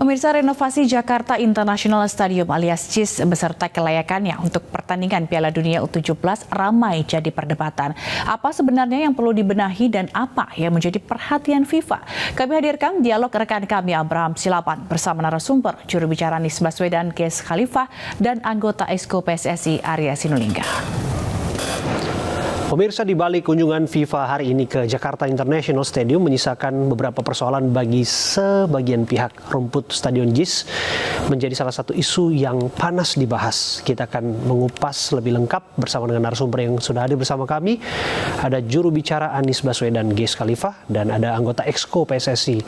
Pemirsa, renovasi Jakarta International Stadium alias JIS beserta kelayakannya untuk pertandingan Piala Dunia U17 ramai jadi perdebatan. Apa sebenarnya yang perlu dibenahi dan apa yang menjadi perhatian FIFA? Kami hadirkan dialog rekan kami Abraham Silaban bersama narasumber juru bicara Anies Baswedan Geis Khalifah dan anggota Exco PSSI Arya Sinulinga. Pemirsa, di balik kunjungan FIFA hari ini ke Jakarta International Stadium menyisakan beberapa persoalan bagi sebagian pihak. Rumput Stadion JIS menjadi salah satu isu yang panas dibahas. Kita akan mengupas lebih lengkap bersama dengan narasumber yang sudah hadir bersama kami. Ada juru bicara Anies Baswedan Geis Khalifah dan ada anggota Exco PSSI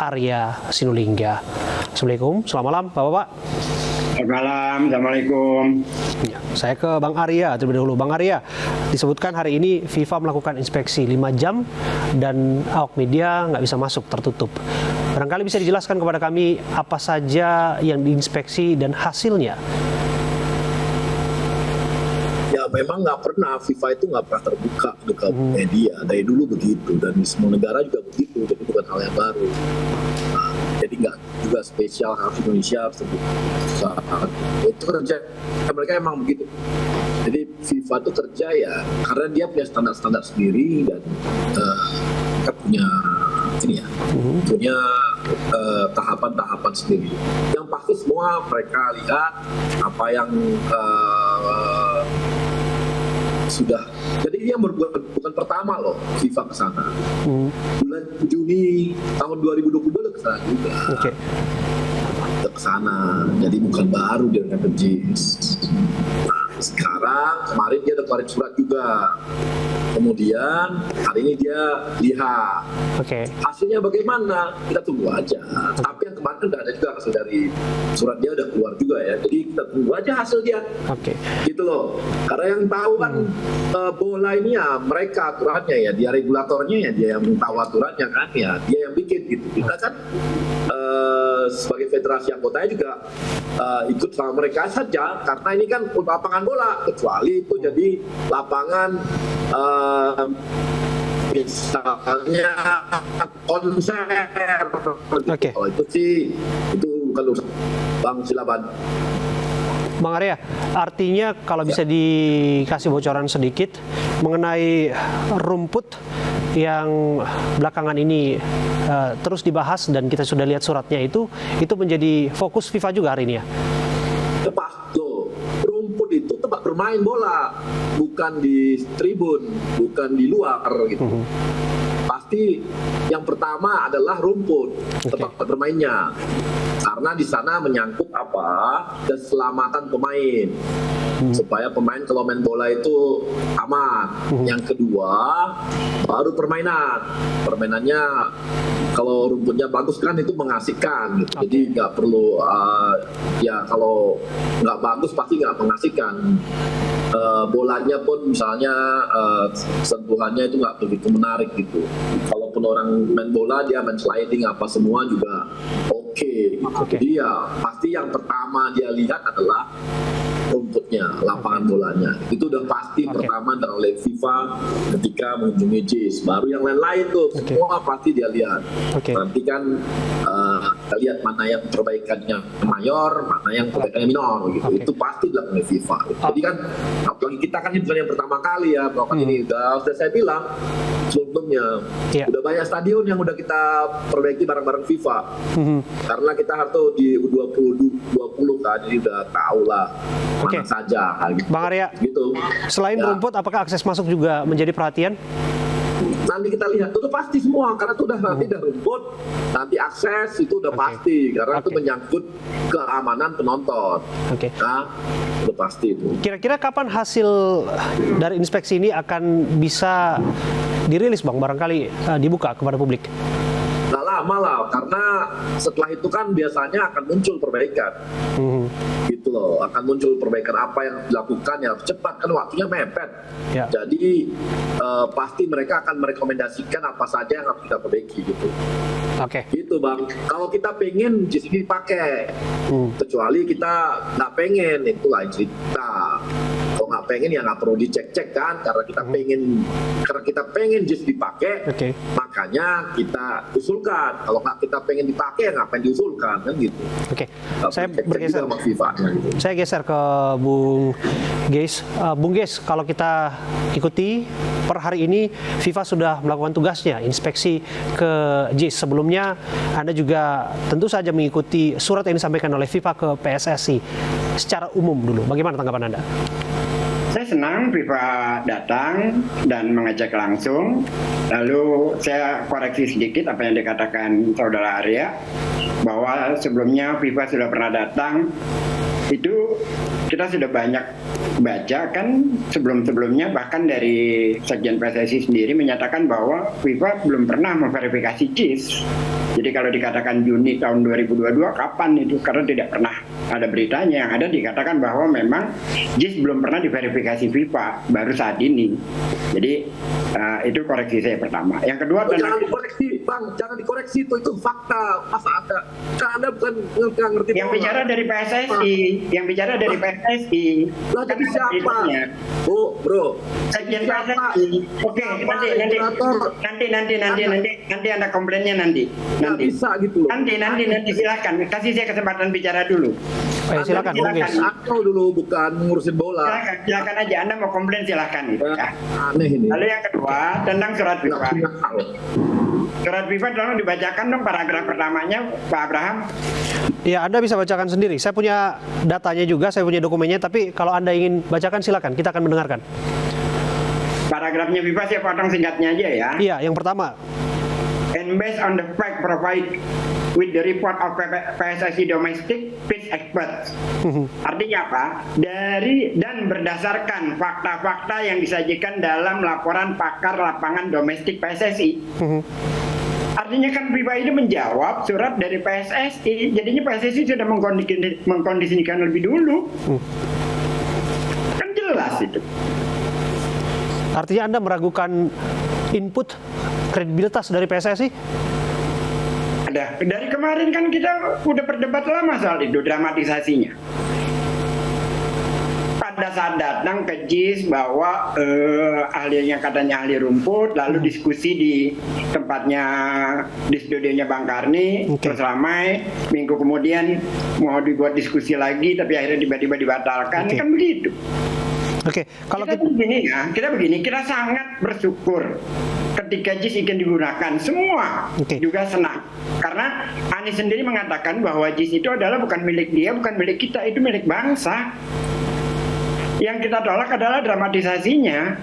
Arya Sinulinga. Assalamualaikum, selamat malam Bapak-Bapak. Selamat malam, Assalamualaikum. Ya, saya ke Bang Arya terlebih dahulu. Bang Arya, disebutkan hari ini FIFA melakukan inspeksi 5 jam dan awak media nggak bisa masuk, tertutup. Barangkali bisa dijelaskan kepada kami apa saja yang diinspeksi dan hasilnya? Ya memang nggak pernah, FIFA itu nggak pernah terbuka ke media. Dari dulu begitu, dan di semua negara juga begitu, jadi bukan hal yang baru. Jadi nggak juga spesial harus Indonesia harus terbuka. Itu kerja mereka emang begitu. Jadi FIFA itu kerja ya karena dia punya standar-standar sendiri dan kita punya ini ya, punya tahapan-tahapan sendiri. Yang pasti semua mereka lihat apa yang sudah. Jadi dia bukan pertama loh FIFA ke sana. Bulan Juni tahun 2022 udah ke sana juga. Oke. Udah ke sana. Jadi bukan baru dia ke JIS. Nah, sekarang kemarin dia udah keluarin surat juga. Kemudian hari ini dia lihat. Oke. Hasilnya bagaimana? Kita tunggu aja. Tapi yang kemarin udah ada juga hasil dari surat dia udah keluar juga ya. Jadi kita tunggu aja hasil dia. Oke. Gitu loh. Karena yang tahu kan bola ini ya mereka aturannya ya, dia regulatornya ya, dia yang tahu aturannya kan ya, dia yang bikin gitu. Kita kan sebagai federasi anggotanya juga ikut sama mereka saja karena ini kan lapangan bola, kecuali itu jadi lapangan misalnya konser. Oke. Kalau itu sih itu bukan urusan Bang Silaban. Bang Arya, artinya kalau bisa dikasih bocoran sedikit mengenai rumput yang belakangan ini terus dibahas dan kita sudah lihat suratnya itu menjadi fokus FIFA juga hari ini ya? Tepat tuh, rumput itu tempat bermain bola, bukan di tribun, bukan di luar gitu. Pasti yang pertama adalah rumput, tempat bermainnya. Karena di sana menyangkut apa? Keselamatan pemain. Supaya pemain kalau main bola itu aman. Yang kedua, baru permainan. Permainannya kalau rumputnya bagus kan itu mengasihkan. Gitu. Jadi nggak perlu, ya kalau nggak bagus pasti nggak mengasihkan. Bolanya pun misalnya sentuhannya itu nggak begitu menarik gitu. Kalaupun orang main bola dia main sliding apa semua juga oke. Jadi ya pasti yang pertama dia lihat adalah rumputnya, lapangan bolanya. Itu udah pasti pertama oleh FIFA ketika mengunjungi JIS. Baru yang lain-lain tuh semua pasti dia lihat. Nanti kan kita lihat mana yang perbaikannya mayor, mana yang perbaikannya minor gitu. Itu pasti dilakukan oleh FIFA. Jadi kan apalagi kita kan ini bukan yang pertama kali ya melakukan ini. Sudah saya bilang sebelumnya udah banyak stadion yang udah kita perbaiki bareng-bareng FIFA. Karena kita harus di U20 kan, jadi udah tahu lah mana saja. Gitu. Bang Arya, gitu. Selain rumput, apakah akses masuk juga menjadi perhatian? Nanti kita lihat, itu pasti semua karena itu udah nanti udah rumput, nanti akses itu udah pasti karena itu menyangkut keamanan penonton. Nah, udah pasti itu. Kira-kira kapan hasil dari inspeksi ini akan bisa dirilis, Bang? Barangkali dibuka kepada publik? Nggak lama lah, karena setelah itu kan biasanya akan muncul perbaikan. Gitu loh, akan muncul perbaikan apa yang dilakukan ya cepat kan waktunya mepet. Jadi pasti mereka akan merekomendasikan apa saja yang harus kita perbaiki gitu. Gitu Bang. Kalau kita pengen di sini pakai, kecuali kita nggak pengen itu lain cerita. Kalau nggak nggak pengen ya nggak perlu dicek-cek kan, karena kita pengen JIS dipakai, makanya kita usulkan. Kalau nggak kita pengen dipakai, ngapain diusulkan kan gitu. Saya bergeser. Gitu. Saya geser ke Bung Geis. Bung Geis, kalau kita ikuti per hari ini FIFA sudah melakukan tugasnya inspeksi ke JIS. Sebelumnya Anda juga tentu saja mengikuti surat yang disampaikan oleh FIFA ke PSSI. Secara umum dulu, bagaimana tanggapan Anda? Saya senang FIFA datang dan mengecek langsung. Lalu saya koreksi sedikit apa yang dikatakan Saudara Arya, bahwa sebelumnya FIFA sudah pernah datang. Itu kita sudah banyak baca kan sebelum-sebelumnya, bahkan dari Sekjen PSSI sendiri menyatakan bahwa FIFA belum pernah memverifikasi JIS. Jadi kalau dikatakan Juni tahun 2022 kapan itu, karena tidak pernah ada beritanya. Yang ada dikatakan bahwa memang JIS belum pernah diverifikasi FIFA, baru saat ini. Jadi itu koreksi saya pertama. Yang kedua, jangan dikoreksi Bang, jangan dikoreksi, itu fakta. Masa ada, kan Anda bukan ngerti yang bicara dari PSSI, yang bicara dari PSSI. Lah jadi siapa? Bro. Sekjen PSSI. Oke, nanti Anda komplainnya nanti. Nggak bisa gitu loh. Nanti silakan. Kasih saya kesempatan bicara dulu. Silakan, Bung Geis. Aku dulu bukan ngurusin bola. Silakan aja. Anda mau komplain silakan. Ya. Aneh ini. Lalu yang kedua tentang surat FIFA. Surat FIFA tolong dibacakan dong paragraf pertamanya, Pak Abraham. Ya, Anda bisa bacakan sendiri. Saya punya datanya juga, saya punya dokumennya. Tapi kalau Anda ingin bacakan, silakan. Kita akan mendengarkan. Paragrafnya FIFA saya potong singkatnya aja ya. Iya, yang pertama. And based on the fact provided with the report of PSSI domestic pitch experts. Artinya apa? Dari dan berdasarkan fakta-fakta yang disajikan dalam laporan pakar lapangan domestik PSSI. Artinya kan FIFA ini menjawab surat dari PSSI. Jadinya PSSI sudah mengkondisikan lebih dulu. Kan jelas itu. Artinya Anda meragukan input kredibilitas dari PSSI? Dari kemarin kan kita udah berdebat lama soal itu, dramatisasinya. Pada saat datang ke JIS bahwa ahlinya katanya ahli rumput, lalu diskusi di tempatnya, di studionya Bang Karni, terus ramai, minggu kemudian mau dibuat diskusi lagi, tapi akhirnya tiba-tiba dibatalkan, kan begitu. Kalau kita begini, kita sangat bersyukur ketika JIS ingin digunakan, semua juga senang. Karena Anies sendiri mengatakan bahwa JIS itu adalah bukan milik dia, bukan milik kita, itu milik bangsa. Yang kita tolak adalah dramatisasinya.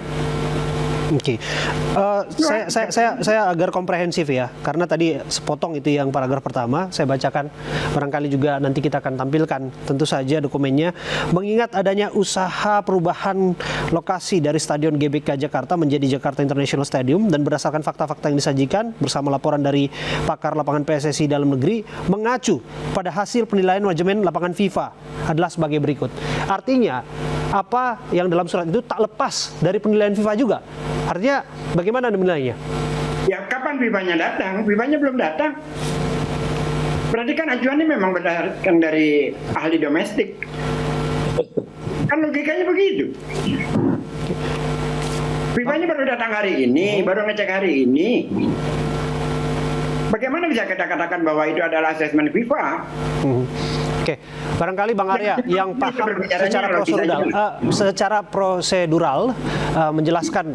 Saya agar komprehensif ya, karena tadi sepotong itu yang paragraf pertama saya bacakan, barangkali juga nanti kita akan tampilkan tentu saja dokumennya. Mengingat adanya usaha perubahan lokasi dari Stadion GBK Jakarta menjadi Jakarta International Stadium dan berdasarkan fakta-fakta yang disajikan bersama laporan dari pakar lapangan PSSI dalam negeri mengacu pada hasil penilaian manajemen lapangan FIFA adalah sebagai berikut. Artinya apa yang dalam surat itu tak lepas dari penilaian FIFA juga. Artinya bagaimana Anda menilainya? Ya kapan FIFA-nya datang? FIFA-nya belum datang. Berarti kan acuannya memang berdasarkan dari ahli domestik. Kan logikanya begitu. FIFA-nya baru datang hari ini, baru ngecek hari ini. Bagaimana bisa kita katakan bahwa itu adalah asesmen FIFA? Barangkali Bang Arya yang paham secara prosedural menjelaskan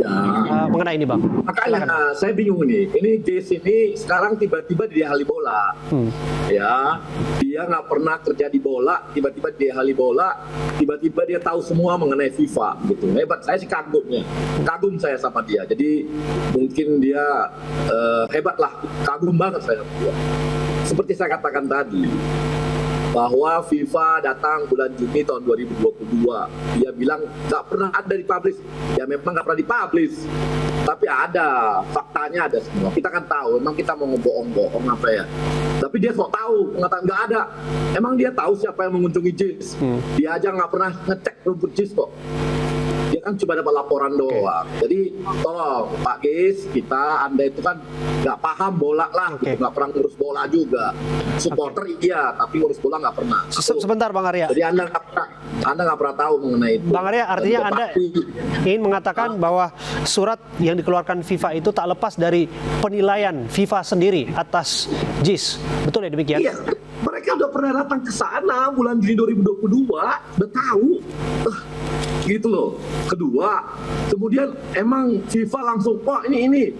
mengenai ini, Bang. Makanya saya bingung nih. Ini JIS ini sekarang tiba-tiba dia ahli bola, ya. Dia nggak pernah kerja di bola, tiba-tiba dia ahli bola, tiba-tiba dia tahu semua mengenai FIFA, gitu. Hebat, saya sih kagum saya sama dia. Jadi mungkin dia hebat lah, kagum banget saya sama dia. Seperti saya katakan tadi, bahwa FIFA datang bulan Juni tahun 2022. Dia bilang nggak pernah ada dipublish. Ya memang nggak pernah dipublish, tapi ada, faktanya ada semua. Kita kan tahu, memang kita mau ngebohong-bohong apa ya. Tapi dia kok tahu, mengatakan nggak ada. Emang dia tahu siapa yang mengunjungi JIS? Dia aja nggak pernah ngecek rumput JIS kok. Dia kan cuma dapat laporan doang. Jadi tolong Pak Gis, Anda itu kan nggak paham bola lah, gitu. Nggak pernah ngurus bola juga. Supporter iya, tapi ngurus bola nggak pernah. Sebentar Bang Arya. Jadi Anda nggak pernah tahu mengenai itu. Bang Arya, artinya Anda ingin mengatakan bahwa surat yang dikeluarkan FIFA itu tak lepas dari penilaian FIFA sendiri atas JIS. Betul ya demikian? Iya, mereka udah pernah datang ke sana bulan Juni 2022, udah tahu. Gitu loh. Kedua, kemudian emang FIFA langsung, ini.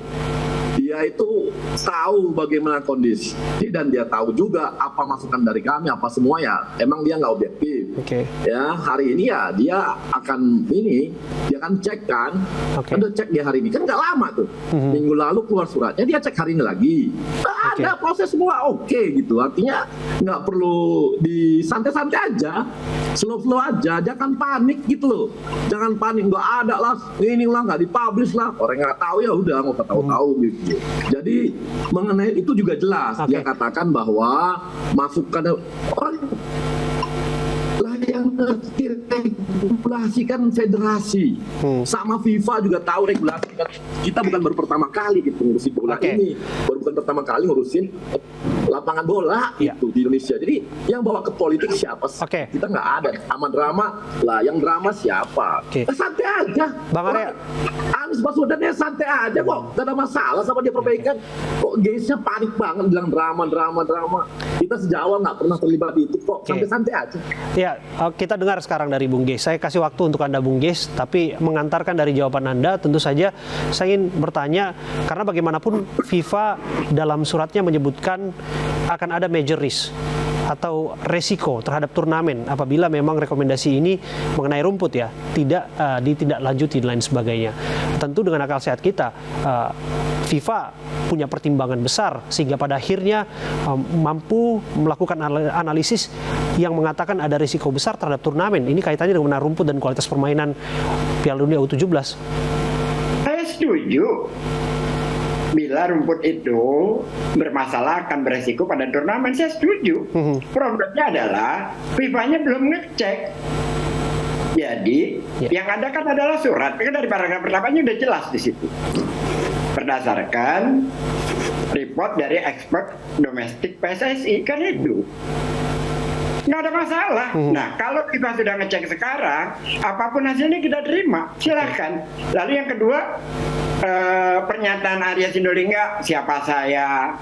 Dia itu tahu bagaimana kondisi dan dia tahu juga apa masukan dari kami, apa semua ya. Emang dia nggak objektif. Ya, hari ini ya dia akan dia akan cek kan. Udah cek dia hari ini kan nggak lama tuh. Minggu lalu keluar suratnya, dia cek hari ini lagi. Ada proses semua gitu. Artinya nggak perlu disantai-santai aja, slow aja, jangan panik gitu loh. Jangan panik, nggak ada lah, ini lah nggak dipublish lah. Orang nggak tahu ya udah nggak tahu gitu. Jadi mengenai itu juga jelas dia katakan bahwa masukan orang yang regulasi kan federasi sama FIFA juga tahu regulasi kan. Kita bukan baru pertama kali gitu ngurusin bola ini, bukan pertama kali ngurusin lapangan bola itu di Indonesia. Jadi yang bawa ke politik siapa sih? Kita nggak ada sama drama lah, yang drama siapa? Santai aja Bang Arya. Anies Baswedan ya santai aja kok, gak ada masalah sama dia perbaikan. Kok guysnya panik banget bilang drama. Kita sejak awal nggak pernah terlibat di itu kok, santai aja. Ya, kita dengar sekarang dari Bung Geis. Saya kasih waktu untuk Anda Bung Geis, tapi mengantarkan dari jawaban Anda, tentu saja saya ingin bertanya, karena bagaimanapun FIFA dalam suratnya menyebutkan akan ada major risk atau resiko terhadap turnamen apabila memang rekomendasi ini mengenai rumput ya tidak ditindaklanjuti dan lain sebagainya. Tentu dengan akal sehat kita, FIFA punya pertimbangan besar sehingga pada akhirnya mampu melakukan analisis yang mengatakan ada risiko besar terhadap turnamen. Ini kaitannya dengan rumput dan kualitas permainan Piala Dunia U17. Saya setuju. Bila rumput itu bermasalah akan beresiko pada turnamen, saya setuju. Problemnya adalah FIFA-nya belum ngecek. Jadi yang ada kan adalah surat. Kan dari paragraf pertamanya udah jelas di situ. Berdasarkan report dari expert domestik PSSI kan itu. Nggak ada masalah. Nah, kalau kita sudah ngecek sekarang, apapun hasilnya kita terima, silahkan. Lalu yang kedua, pernyataan Arya Sinulinga, siapa saya,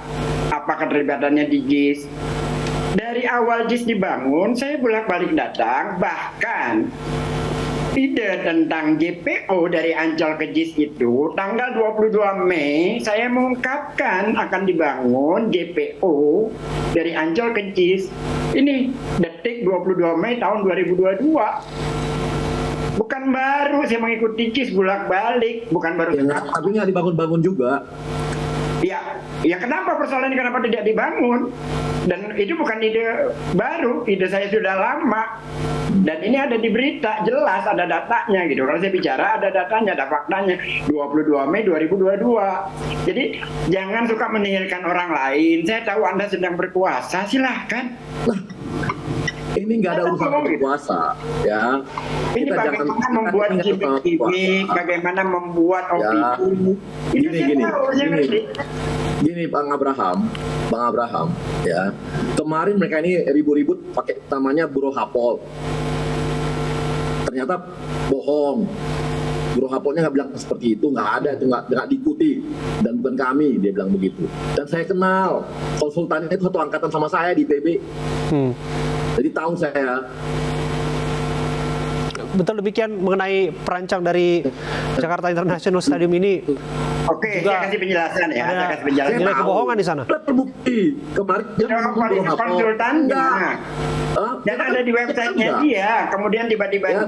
apa keterlibatannya di JIS. Dari awal JIS dibangun, saya bolak-balik datang, bahkan ide tentang JPO dari Ancol ke JIS itu tanggal 22 Mei saya mengungkapkan akan dibangun JPO dari Ancol ke JIS. Ini detik 22 Mei tahun 2022. Bukan baru saya mengikuti JIS bolak-balik, bukan baru. Tapi nggak dibangun-bangun juga. Ya kenapa persoalannya kenapa tidak dibangun? Dan itu bukan ide baru, ide saya sudah lama. Dan ini ada di berita, jelas ada datanya gitu. Kalau saya bicara ada datanya, ada faktanya. 22 Mei 2022. Jadi jangan suka menihilkan orang lain. Saya tahu Anda sedang berkuasa, silahkan. Ini nggak ada urusan berkuasa, ya. Ini Kita bagaimana membuat gimmick, bagaimana membuat opini. Gini, Bang Abraham, ya. Kemarin mereka ini ribut-ribut pakai namanya Bureau Hapol. Ternyata bohong. Bureau Hapolnya nggak bilang seperti itu, nggak ada, itu nggak diikuti, dan bukan kami, dia bilang begitu. Dan saya kenal konsultannya itu satu angkatan sama saya di PB. Jadi tahu saya. Betul demikian mengenai perancang dari Jakarta International Stadium ini. Oke, saya kasih penjelasan ya. Saya kasih penjelasan. Ada kebohongan di sana. Terbukti kemarin konsultannya. Dan ada di websitenya dia. Kemudian tiba-tiba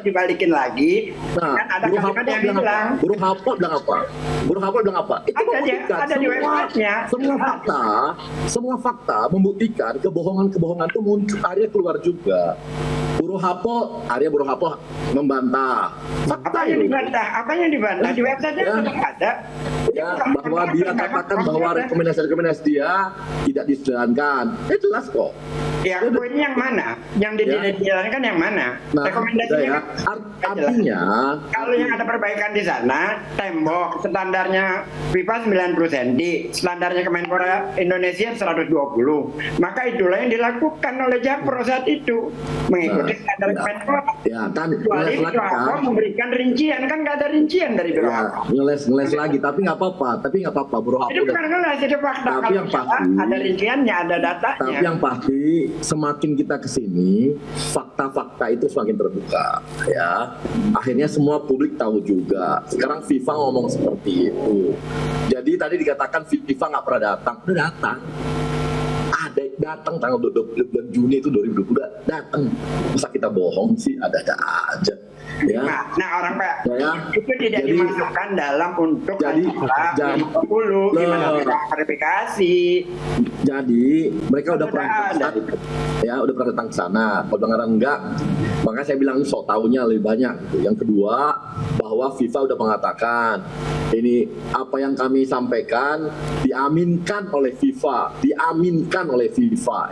dibalikin lagi. Kan ada kalimat yang bilang. Bureau Hapol bilang apa? Itu ada di websitenya. Semua fakta membuktikan kebohongan itu muncul, akhirnya keluar juga. Bureau Hapol membantah. Apa yang dibantah? Di websitenya ada. Ya, bahwa dia katakan bahwa rekomendasi dia tidak dijalankan. Jelas kok. Ya, poinnya yang mana? Yang dijalankan yang mana? Nah, Rekomendasinya artinya kalau yang ada perbaikan di sana, tembok standarnya FIFA 90 cm, standarnya Kemenpora Indonesia 120. Maka itulah yang dilakukan oleh Japro saat itu, mengikuti standar Kemenpora. ya kan Kecuali ngeles lagi Biro kan. memberikan rincian, kan nggak ada rincian dari Biro Ya, Hako. ngeles lagi, tapi nggak apa-apa, Bro Hako Itu udah. bukan ngeles, itu fakta. Tapi Kalau yang salah, pasti- ada rinciannya, ada datanya. Tapi yang pasti semakin kita kesini, fakta-fakta itu semakin terbuka, ya. Akhirnya semua publik tahu juga. Sekarang FIFA ngomong seperti itu. Jadi tadi dikatakan FIFA nggak pernah datang, udah datang. Ada datang tanggal 20 Juni itu 2020 datang. Masa kita bohong sih? Ada aja. Ya. Nah orang Pak, Ya. itu tidak Jadi- dimasukkan dalam untuk Jadi- acara 20 gimana Loh. orang verifikasi. Jadi mereka udah Sudah pernah datang ada. ke sana. Ya, udah pernah datang ke sana. Kalau pelanggaran enggak, maka saya bilang sok taunya lebih banyak. Gitu. Yang kedua, bahwa FIFA udah mengatakan ini apa yang kami sampaikan diaminkan oleh FIFA,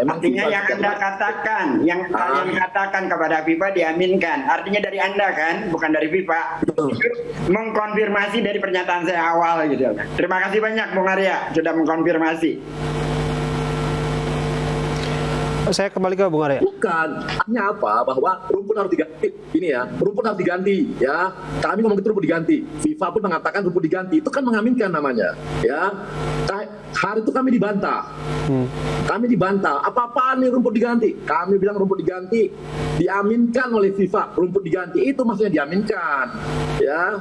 Emang Artinya FIFA yang tidak Anda pernah- katakan, yang kalian katakan kepada FIFA diaminkan. Artinya dari Anda kan, bukan dari FIFA. Betul. Itu mengkonfirmasi dari pernyataan saya awal gitu. Terima kasih banyak Bung Arya sudah mengkonfirmasi. Saya kembali ke Bung Arya. Bukan, artinya apa? Bahwa rumput harus diganti. Ini ya, rumput harus diganti. Ya, kami ngomong itu rumput diganti. FIFA pun mengatakan rumput diganti. Itu kan mengaminkan namanya. Ya, hari itu kami dibantah. Kami dibantah. Apa-apaan nih rumput diganti? Kami bilang rumput diganti. Diaminkan oleh FIFA. Rumput diganti itu maksudnya diaminkan. Ya,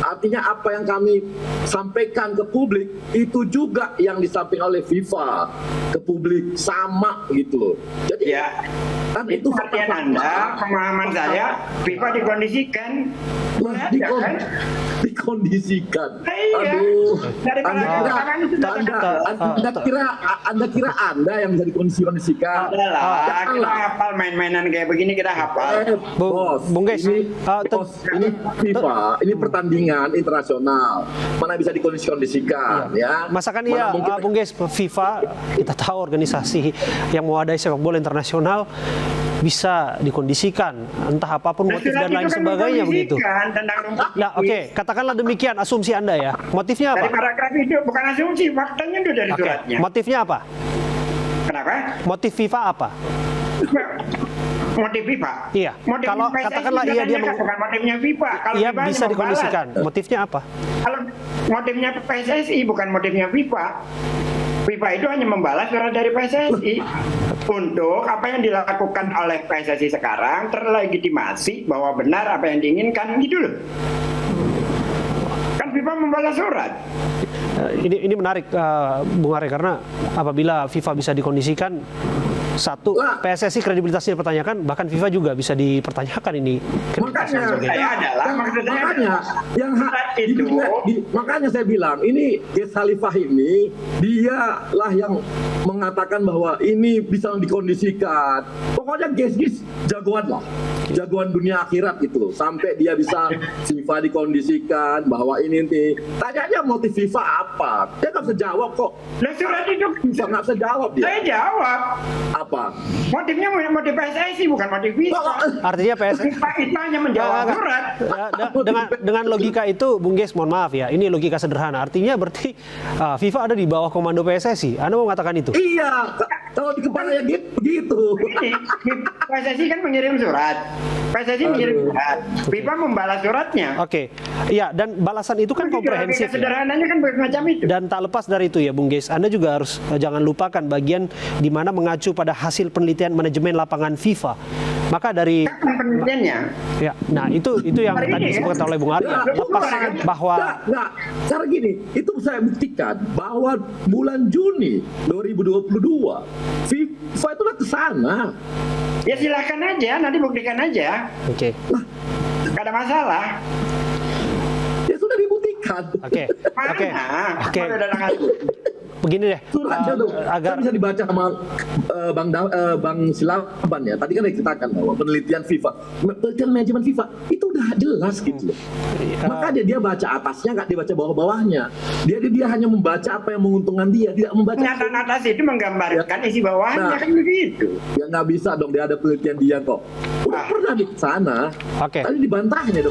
artinya apa yang kami sampaikan ke publik itu juga yang disampaikan oleh FIFA ke publik sama gitu loh. Jadi Ya, kan itu artian Anda, pemahaman saya, FIFA dikondisikan. Boleh aja kan? dikondisikan. Iya. Aduh, Daripada Anda kira, katakan itu sudah Anda kira Anda yang bisa dikondisikan. Adalah, kita Janganlah. hafal main-mainan kayak begini, kita hafal. Bung Geis, Ini FIFA, ini pertandingan internasional. Mana bisa dikondisikan ya? Masakan Mana iya, mungkin Bung Geis, FIFA kita tahu organisasi yang mewadahi sepak bola internasional bisa dikondisikan, entah apapun motif dan lain sebagainya begitu. Tentang rumput. Nah, oke, katakanlah demikian asumsi Anda ya. Motifnya Dari apa? paragraf itu bukan asumsi, faktanya itu dari Oke, suratnya. motifnya apa? Kenapa? Motif FIFA apa? Motif FIFA. Iya, Motif kalau PSSI katakanlah kita iya dia tanyakan, bukan motifnya FIFA. Kalau Ia FIFA hanya bisa membalas. dikondisikan. Motifnya apa? Kalau motifnya PSSI bukan motifnya FIFA. FIFA itu hanya membalas surat dari PSSI untuk apa yang dilakukan oleh PSSI sekarang terlegitimasi bahwa benar apa yang diinginkan gitu loh. Kan FIFA membalas surat. Ini menarik, Bung Arya, karena apabila FIFA bisa dikondisikan, satu, PSSI kredibilitasnya dipertanyakan, bahkan FIFA juga bisa dipertanyakan ini kredibilitasnya dan sebagainya. Saya adalah maksudnya yang itu makanya saya bilang ini Ges Khalifah ini dialah yang mengatakan bahwa ini bisa dikondisikan. Pokoknya Ges jagoan lah, jagoan dunia akhirat gitu, sampai dia bisa FIFA dikondisikan bahwa ini nih. Tanya aja motif FIFA apa? Dia nggak bisa jawab kok. Nah, surat itu FIFA nggak bisa jawab dia. saya jawab. Apa? Motifnya motif PSSI bukan motif FIFA. Artinya PSSI FIFA itu hanya menjawab surat. dengan logika itu, Bung Geis, mohon maaf ya, ini logika sederhana. Artinya berarti FIFA ada di bawah komando PSSI. Anda mau mengatakan itu? Iya, kalau di kepala ya begitu. Ini PSSI kan mengirim surat. PSSI mengirim surat. FIFA membalas suratnya. Oke, iya, dan balasan itu kan komprehensif. Ya. Sederhananya kan macam itu. Dan tak lepas dari itu ya, Bung Geis, Anda juga harus jangan lupakan bagian di mana mengacu pada hasil penelitian manajemen lapangan FIFA. Maka dari Penelitiannya. ya, nah itu yang tadi disebutkan oleh Bung Arya. Lepas bahwa Nggak, cara gini, itu saya buktikan bahwa bulan Juni 2022 FIFA itu udah kesana. Ya silakan aja, nanti buktikan aja. oke. Gak ada masalah. Ya sudah dibuktikan. Oke. Mana? Oke. Mana ada larangan? begini deh, Suratnya tuh agar kan bisa dibaca sama Bang Silaban ya. Tadi kan dikatakan bahwa penelitian FIFA, penelitian manajemen FIFA itu udah jelas gitu loh. Makanya dia baca atasnya, nggak dibaca bawah-bawahnya. Dia hanya membaca apa yang menguntungkan dia, tidak membaca. Pernyataan atas itu menggambarkan isi bawahnya, kan begitu. Ya nggak bisa dong, dia ada penelitian dia kok. Udah pernah di sana. Oke. Tadi dibantahnya dong.